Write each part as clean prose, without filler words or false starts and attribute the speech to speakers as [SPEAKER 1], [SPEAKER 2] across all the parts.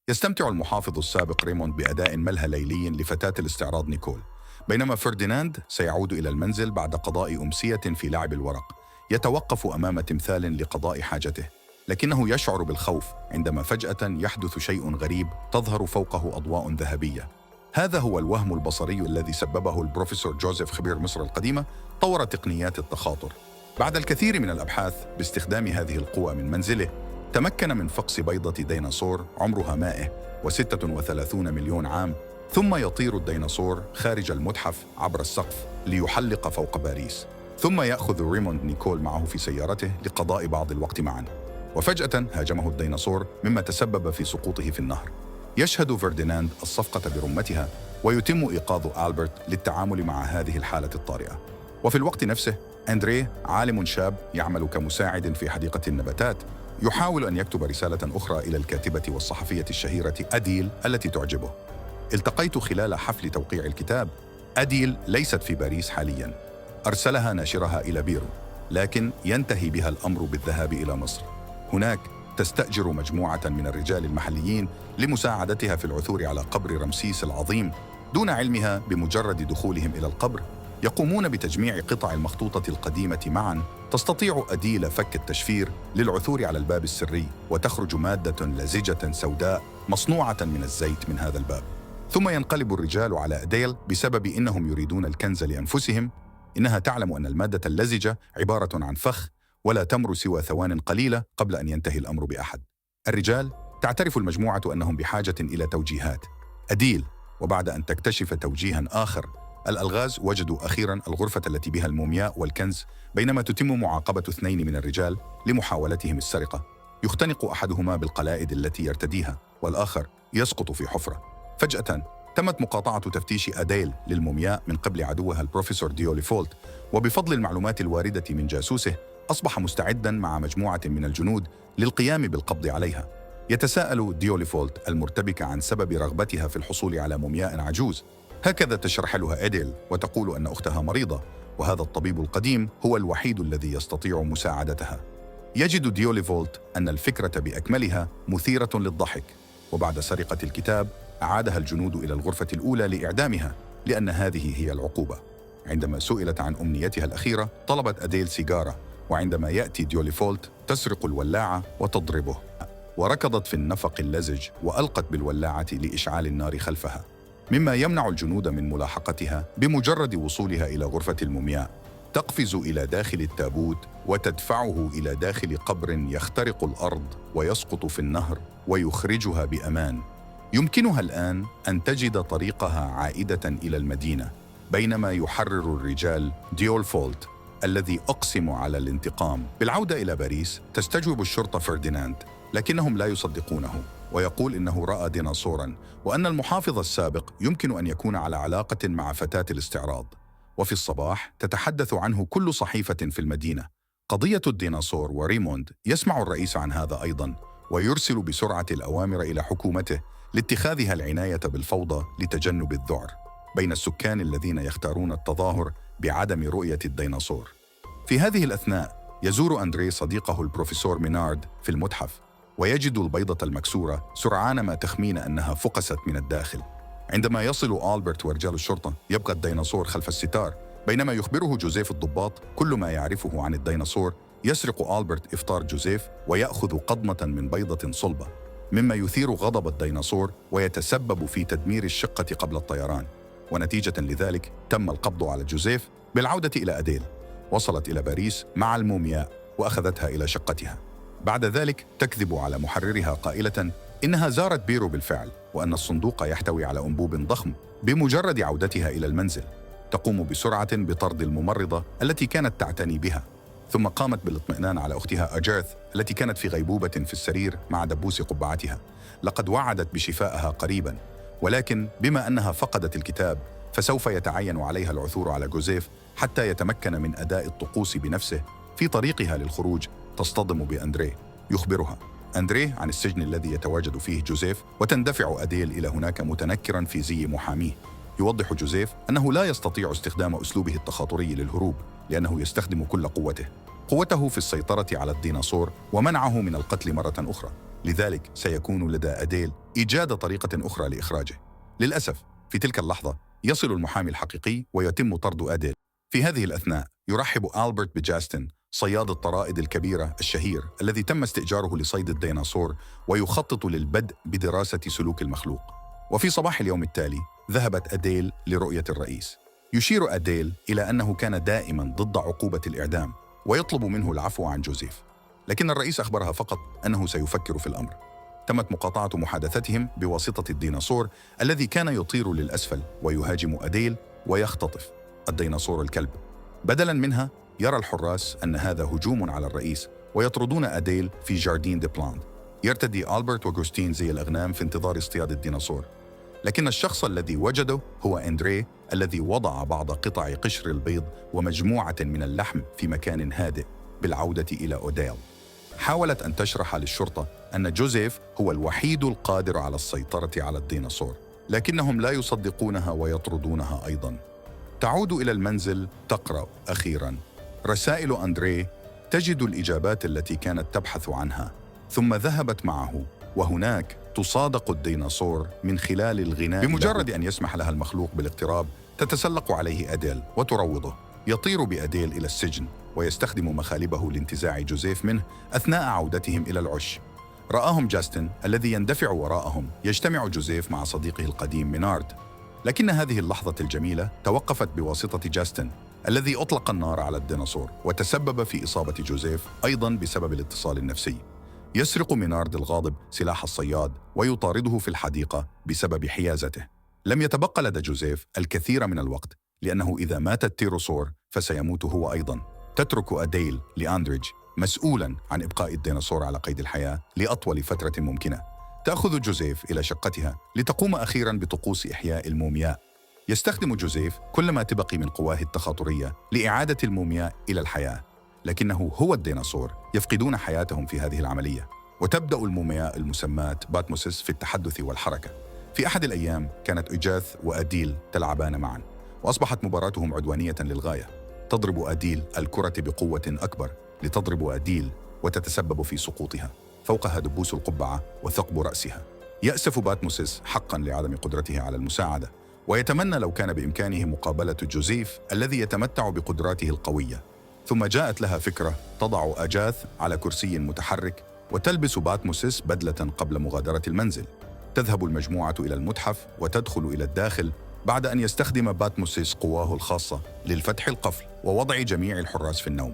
[SPEAKER 1] يستمتع المحافظ السابق ريموند بأداء ملهى ليلي لفتاة الاستعراض نيكول، بينما فرديناند سيعود إلى المنزل بعد قضاء أمسية في لعب الورق. يتوقف أمام تمثال لقضاء حاجته، لكنه يشعر بالخوف عندما فجأة يحدث شيء غريب تظهر فوقه أضواء ذهبية. هذا هو الوهم البصري الذي سببه البروفيسور جوزيف خبير مصر القديمة. طور تقنيات التخاطر بعد الكثير من الأبحاث باستخدام هذه القوى من منزله. تمكن من فقس بيضة ديناصور عمرها 136 مليون عام، ثم يطير الديناصور خارج المتحف عبر السقف ليحلق فوق باريس، ثم يأخذ ريموند نيكول معه في سيارته لقضاء بعض الوقت معا. وفجأة هاجمه الديناصور مما تسبب في سقوطه في النهر. يشهد فرديناند الصفقة برمتها، ويتم إيقاظ ألبرت للتعامل مع هذه الحالة الطارئة. وفي الوقت نفسه أندريه، عالم شاب يعمل كمساعد في حديقة النباتات، يحاول أن يكتب رسالة أخرى إلى الكاتبة والصحفية الشهيرة أديل التي تعجبه. التقيت خلال حفل توقيع الكتاب. أديل ليست في باريس حالياً، أرسلها ناشرها إلى بيرو، لكن ينتهي بها الأمر بالذهاب إلى مصر. هناك تستأجر مجموعة من الرجال المحليين لمساعدتها في العثور على قبر رمسيس العظيم. دون علمها بمجرد دخولهم إلى القبر يقومون بتجميع قطع المخطوطة القديمة معاً. تستطيع أديل فك التشفير للعثور على الباب السري، وتخرج مادة لزجة سوداء مصنوعة من الزيت من هذا الباب. ثم ينقلب الرجال على أديل بسبب إنهم يريدون الكنز لأنفسهم. إنها تعلم أن المادة اللزجة عبارة عن فخ، ولا تمر سوى ثوان قليلة قبل أن ينتهي الأمر بأحد. الرجال تعترف المجموعة أنهم بحاجة إلى توجيهات. أديل، وبعد أن تكتشف توجيها آخر، الألغاز وجدوا أخيراً الغرفة التي بها المومياء والكنز، بينما تتم معاقبة 2 من الرجال لمحاولتهم السرقة. يختنق أحدهما بالقلائد التي يرتديها، والآخر يسقط في حفرة. فجأة تمت مقاطعة تفتيش أديل للمومياء من قبل عدوها البروفيسور ديوليفولت، وبفضل المعلومات الواردة من جاسوسه أصبح مستعداً مع مجموعة من الجنود للقيام بالقبض عليها. يتساءل ديوليفولت المرتبك عن سبب رغبتها في الحصول على مومياء عجوز. هكذا تشرح لها أديل، وتقول أن أختها مريضة، وهذا الطبيب القديم هو الوحيد الذي يستطيع مساعدتها. يجد ديوليفولت أن الفكرة بأكملها مثيرة للضحك، وبعد سرقة الكتاب أعادها الجنود إلى الغرفة الأولى لإعدامها، لأن هذه هي العقوبة. عندما سئلت عن أمنيتها الأخيرة طلبت أديل سيجارة، وعندما يأتي ديوليفولت تسرق الولاعة وتضربه، وركضت في النفق اللزج وألقت بالولاعة لإشعال النار خلفها، مما يمنع الجنود من ملاحقتها. بمجرد وصولها إلى غرفة المومياء تقفز إلى داخل التابوت وتدفعه إلى داخل قبر يخترق الأرض ويسقط في النهر ويخرجها بأمان. يمكنها الآن أن تجد طريقها عائدة إلى المدينة، بينما يحرر الرجال ديوليفولت الذي أقسم على الانتقام بالعودة إلى باريس. تستجوب الشرطة فرديناند، لكنهم لا يصدقونه، ويقول إنه رأى ديناصوراً، وأن المحافظ السابق يمكن أن يكون على علاقة مع فتاة الاستعراض. وفي الصباح تتحدث عنه كل صحيفة في المدينة. قضية الديناصور. وريموند يسمع الرئيس عن هذا أيضاً، ويرسل بسرعة الأوامر إلى حكومته لاتخاذها العناية بالفوضى لتجنب الذعر بين السكان الذين يختارون التظاهر بعدم رؤية الديناصور. في هذه الأثناء يزور أندريه صديقه البروفيسور مينارد في المتحف، ويجد البيضة المكسورة سرعان ما تخمين أنها فقست من الداخل. عندما يصل ألبرت ورجال الشرطة يبقى الديناصور خلف الستار، بينما يخبره جوزيف الضباط كل ما يعرفه عن الديناصور. يسرق ألبرت إفطار جوزيف ويأخذ قضمة من بيضة صلبة، مما يثير غضب الديناصور ويتسبب في تدمير الشقة قبل الطيران. ونتيجة لذلك تم القبض على جوزيف. بالعودة إلى أديل، وصلت إلى باريس مع المومياء وأخذتها إلى شقتها. بعد ذلك تكذب على محررها قائلة إنها زارت بيرو بالفعل، وأن الصندوق يحتوي على أنبوب ضخم. بمجرد عودتها إلى المنزل تقوم بسرعة بطرد الممرضة التي كانت تعتني بها، ثم قامت بالاطمئنان على أختها أجيرث التي كانت في غيبوبة في السرير مع دبوس قبعتها. لقد وعدت بشفائها قريباً، ولكن بما أنها فقدت الكتاب فسوف يتعين عليها العثور على جوزيف حتى يتمكن من أداء الطقوس بنفسه. في طريقها للخروج تصطدم بأندريه، يخبرها أندريه عن السجن الذي يتواجد فيه جوزيف، وتندفع أديل إلى هناك متنكراً في زي محاميه. يوضح جوزيف أنه لا يستطيع استخدام أسلوبه التخاطري للهروب، لأنه يستخدم كل قوته في السيطرة على الديناصور ومنعه من القتل مرة أخرى. لذلك سيكون لدى أديل إيجاد طريقة أخرى لإخراجه. للأسف في تلك اللحظة يصل المحامي الحقيقي ويتم طرد أديل. في هذه الأثناء يرحب ألبرت بجاستن، صياد الطرائد الكبيرة الشهير الذي تم استئجاره لصيد الديناصور، ويخطط للبدء بدراسة سلوك المخلوق. وفي صباح اليوم التالي ذهبت أديل لرؤية الرئيس. يشير أديل إلى أنه كان دائما ضد عقوبة الإعدام ويطلب منه العفو عن جوزيف، لكن الرئيس أخبرها فقط أنه سيفكر في الأمر. تمت مقاطعة محادثتهم بواسطة الديناصور الذي كان يطير للأسفل ويهاجم أديل ويختطف الديناصور الكلب. بدلاً منها يرى الحراس أن هذا هجوم على الرئيس ويطردون أديل في جاردين دي بلاند. يرتدي ألبرت وغوستين زي الأغنام في انتظار اصطياد الديناصور، لكن الشخص الذي وجده هو أندريه الذي وضع بعض قطع قشر البيض ومجموعة من اللحم في مكان هادئ بالعودة إلى أوديل. حاولت أن تشرح للشرطة أن جوزيف هو الوحيد القادر على السيطرة على الديناصور، لكنهم لا يصدقونها ويطردونها أيضاً. تعود إلى المنزل تقرأ أخيراً رسائل أندريه، تجد الإجابات التي كانت تبحث عنها، ثم ذهبت معه، وهناك تصادق الديناصور من خلال الغناء. بمجرد أن يسمح لها المخلوق بالاقتراب تتسلق عليه أديل وتروضه. يطير بأديل إلى السجن ويستخدم مخالبه لانتزاع جوزيف منه أثناء عودتهم إلى العش. رآهم جاستن الذي يندفع وراءهم. يجتمع جوزيف مع صديقه القديم مينارد، لكن هذه اللحظة الجميلة توقفت بواسطة جاستن الذي أطلق النار على الديناصور وتسبب في إصابة جوزيف أيضاً بسبب الاتصال النفسي. يسرق مينارد الغاضب سلاح الصياد ويطارده في الحديقة بسبب حيازته. لم يتبقى لدى جوزيف الكثير من الوقت، لأنه إذا مات التيروسور فسيموت هو أيضاً. تترك أديل لأندريج مسؤولاً عن إبقاء الديناصور على قيد الحياة لأطول فترة ممكنة. تأخذ جوزيف إلى شقتها لتقوم أخيراً بطقوس إحياء المومياء. يستخدم جوزيف كل ما تبقي من قواه التخاطرية لإعادة المومياء إلى الحياة، لكنه هو الديناصور يفقدون حياتهم في هذه العملية. وتبدأ المومياء المسماة باتموسيس في التحدث والحركة. في أحد الأيام كانت إجاث وأديل تلعبان معاً، وأصبحت مباراتهم عدوانية للغاية. تضرب أديل الكرة بقوة أكبر لتضرب أديل وتتسبب في سقوطها. فوقها دبوس القبعة وثقب رأسها. يأسف باتموسيس حقاً لعدم قدرته على المساعدة، ويتمنى لو كان بإمكانه مقابلة جوزيف الذي يتمتع بقدراته القوية. ثم جاءت لها فكرة، تضع أجاث على كرسي متحرك وتلبس باتموسيس بدلة قبل مغادرة المنزل. تذهب المجموعة إلى المتحف وتدخل إلى الداخل بعد أن يستخدم باتموسيس قواه الخاصة للفتح القفل ووضع جميع الحراس في النوم.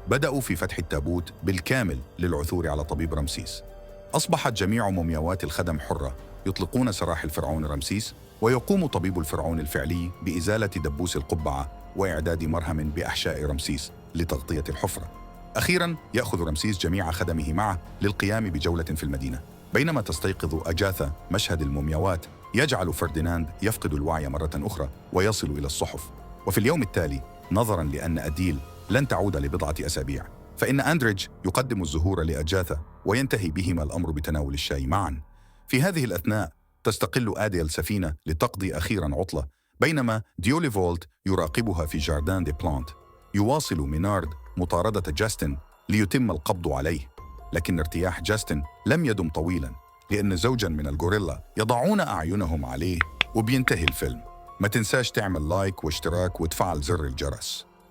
[SPEAKER 1] بدأوا في فتح التابوت بالكامل للعثور على طبيب رمسيس. أصبحت جميع مومياوات الخدم حرة، يطلقون سراح الفرعون رمسيس، ويقوم طبيب الفرعون الفعلي بإزالة دبوس القبعة وإعداد مرهم بأحشاء رمسيس لتغطية الحفرة. أخيراً يأخذ رمسيس جميع خدمه معه للقيام بجولة في المدينة. بينما تستيقظ أجاثا مشهد المومياوات يجعل فرديناند يفقد الوعي مرة أخرى ويصل إلى الصحف. وفي اليوم التالي، نظراً لأن أديل لن تعود لبضعة أسابيع، فإن أندريج يقدم الزهور لأجاثا وينتهي بهما الأمر بتناول الشاي معاً. في هذه الأثناء تستقل أديل سفينة لتقضي أخيراً عطلة، بينما ديوليفولت يراقبها في جاردان دي بلانت. يواصل مينارد مطاردة جاستن ليتم القبض عليه، لكن ارتياح جاستن لم يدم طويلاً، لأن زوجاً من الغوريلا يضعون أعينهم عليه. وبينتهي الفيلم. ما تنساش تعمل لايك واشتراك وتفعل زر الجرس.